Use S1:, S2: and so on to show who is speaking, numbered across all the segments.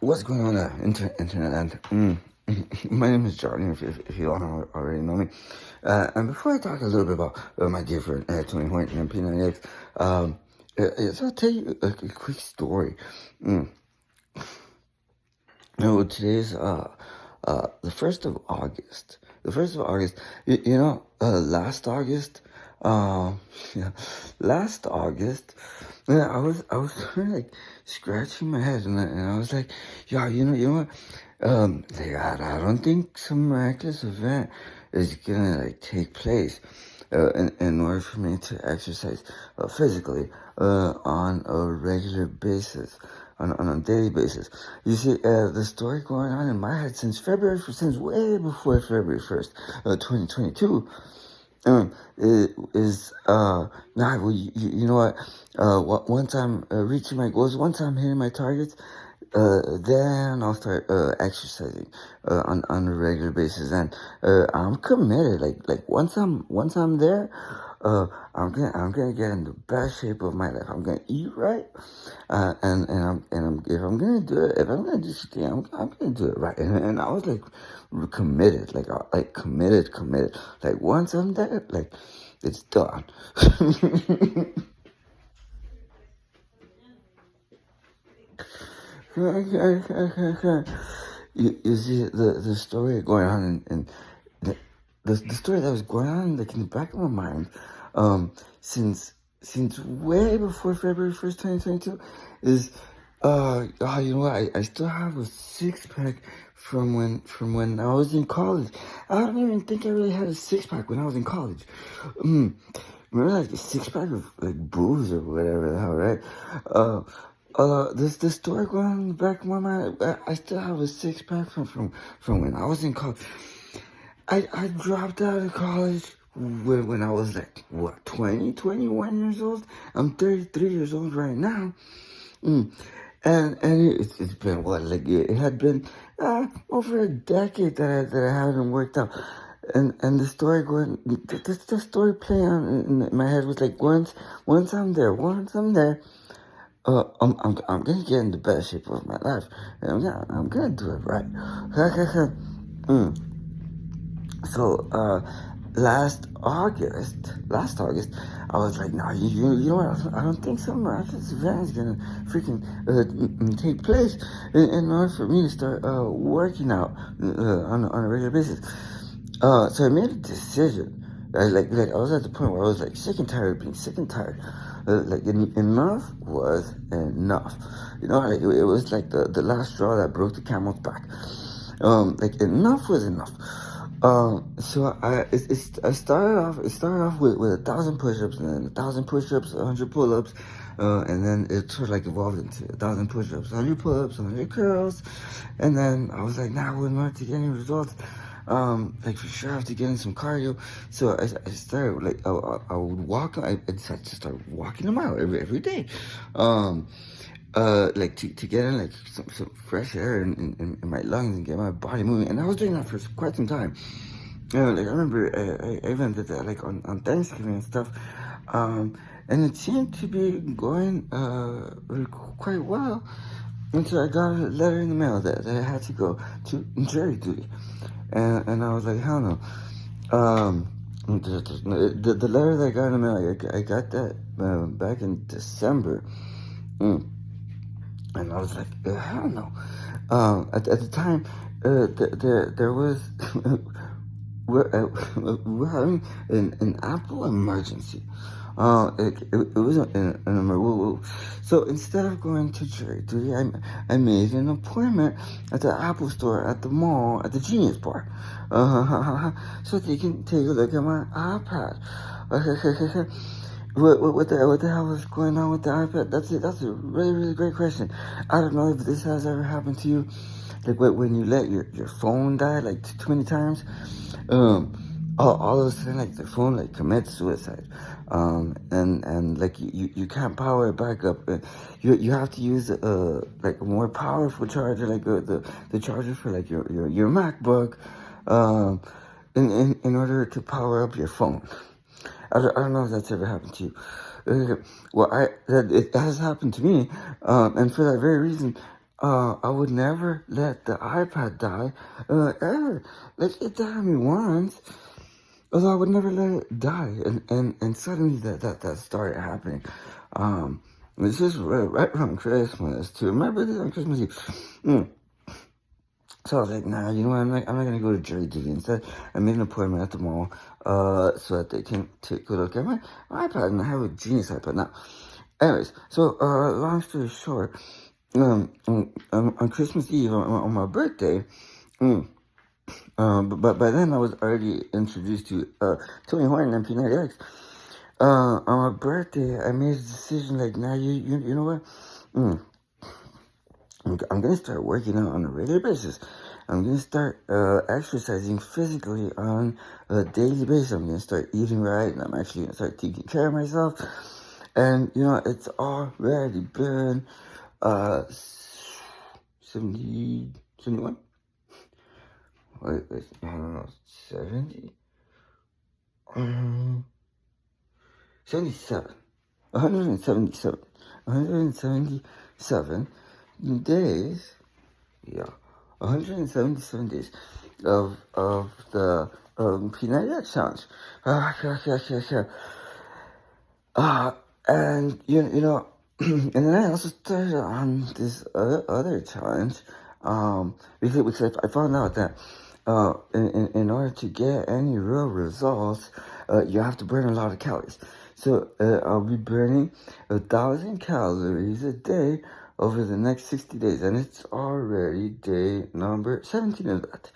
S1: What's going on, internet land? My name is Johnny, if you don't already know me. And before I talk a little bit about my dear friend Tony Hoyt and P98X, I'll tell you a quick story. Today's the 1st of August. The 1st of August, last August, yeah, last August, yeah, I was kind of like scratching my head, and I was like, yeah, you know what, like, I don't think some miraculous event is gonna like take place, in order for me to exercise physically on a regular basis, on a daily basis. You see, the story going on in my head since way before February 1st, 2022. Well, you know what, once I'm reaching my goals, once I'm hitting my targets, then I'll start exercising on a regular basis, and I'm committed. Like once I'm there, I'm gonna get in the best shape of my life. I'm gonna eat right, if I'm gonna do it, if I'm gonna do something, I'm gonna do it right. And I was like committed, committed. Like once I'm there, like it's done. You see the story going on, and the story that was going on like in the back of my mind, since way before February 1st, 2022, is you know what, I still have a six-pack from when I was in college. I don't even think I really had a six-pack when I was in college. Remember, like a six-pack of like booze or whatever the hell, right? This story going on in the back of my mind. I still have a six-pack from when I was in college. I dropped out of college when I was like, what, 21 years old? I'm 33 years old right now. And it's been what, like it had been over a decade that I haven't worked out. And the story the story playing on in my head was like, once I'm there, I'm gonna get in the best shape of my life, and I'm gonna do it right. So last August, I was like, no, you know what? I don't think some miraculous event is gonna freaking take place in order for me to start working out on a regular basis. So I made a decision. Like I was at the point where I was like sick and tired of being sick and tired. Enough was enough. You know, like, it was like the last straw that broke the camel's back. Like enough was enough. So I started off with 1,000 push-ups, and then 1,000 push-ups, 100 pull-ups, and then it sort of like evolved into 1,000 push-ups, 100 pull-ups, 100 curls, and then I was like, nah, in order to get any results, like for sure I have to get in some cardio. So I started like I would walk. I decided to start walking a mile every day. Like to get in like some fresh air in my lungs and get my body moving. And I was doing that for quite some time. Like I remember I even did that like on Thanksgiving and stuff. And it seemed to be going quite well until I got a letter in the mail that I had to go to jury duty. And I was like, hell no. The letter that I got in the mail, I got that back in December. And I was like, hell no. At the time, there was, we're having an Apple emergency. It was an emergency. So instead of going to jury duty, I made an appointment at the Apple store at the mall at the Genius Bar, so they can take a look at my iPad. What the hell was going on with the iPad? That's a really great question. I don't know if this has ever happened to you, like when you let your phone die like too many times. All of a sudden, like the phone like commits suicide, and like you can't power it back up. You have to use like a more powerful charger, like the charger for like your MacBook, in order to power up your phone. I don't know if that's ever happened to you. Well, it has happened to me, and for that very reason, I would never let the iPad die, ever. Like, it died on me once, although I would never let it die. And suddenly that started happening. This is right around Christmas, too. My birthday's on Christmas Eve. So I was like, nah, you know what, I'm not gonna go to jury duty. Instead, I made an appointment at the mall, so that they can take a look at my iPad, and I have a genius iPad now. Anyways, so, long story short, on Christmas Eve, on my birthday, but by then I was already introduced to, Tony Horton and P90X. On my birthday, I made a decision, like, nah, you know what, I'm gonna start working out on a regular basis. I'm gonna start exercising physically on a daily basis. I'm gonna start eating right, and I'm actually gonna start taking care of myself. And you know, it's already been 70, 71. Wait, I don't know, 70, 77, 177, 177 days, yeah, 177 days of the P90X challenge. And you know, and then I also started on this other challenge, because I found out that in order to get any real results, you have to burn a lot of calories. So I'll be burning 1,000 calories a day over the next 60 days, and it's already day number 17 of that.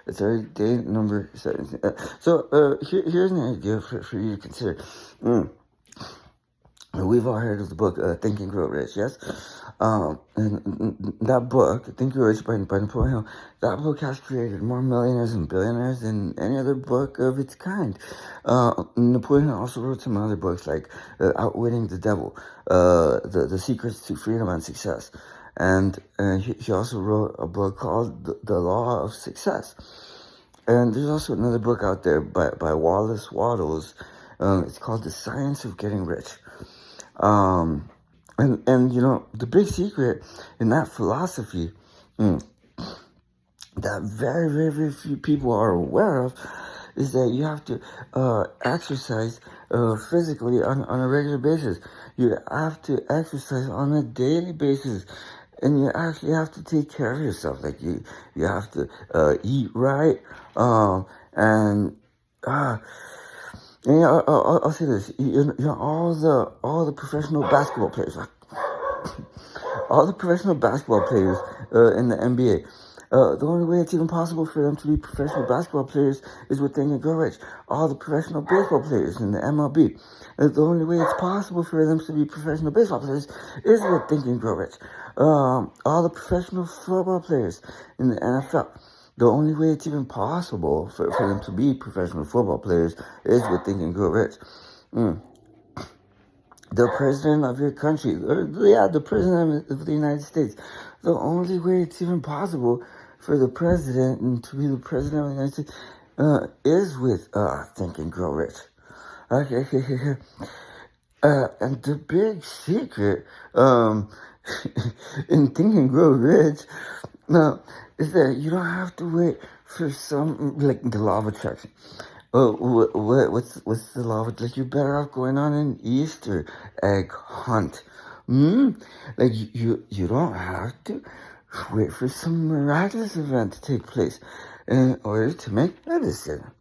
S1: It's already day number 17. So here's an idea for you to consider. We've all heard of the book Think and Grow Rich, yes? And that book, Think and Grow Rich by Napoleon Hill, that book has created more millionaires and billionaires than any other book of its kind. Napoleon Hill also wrote some other books like Outwitting the Devil, the Secrets to Freedom and Success. And he also wrote a book called The Law of Success. And there's also another book out there by Wallace Wattles. It's called The Science of Getting Rich. And you know, the big secret in that philosophy, that very, very, very few people are aware of, is that you have to exercise physically on a regular basis. You have to exercise on a daily basis. And you actually have to take care of yourself. Like, you have to eat right. And I'll say this. You know, all the professional basketball players, all the professional basketball players in the NBA. The only way it's even possible for them to be professional basketball players is with Think and Grow Rich. All the professional baseball players in the MLB. The only way it's possible for them to be professional baseball players is with Think and Grow Rich. All the professional football players in the NFL. The only way it's even possible for them to be professional football players is with Think and Grow Rich. The president of your country, the president of the United States. The only way it's even possible for the president to be the president of the United States is with Think and Grow Rich. Okay. And the big secret in Think and Grow Rich is that you don't have to wait for some, like, the law of attraction. What's the law of, like, you're better off going on an Easter egg hunt. Like, you don't have to wait for some miraculous event to take place in order to make a decision.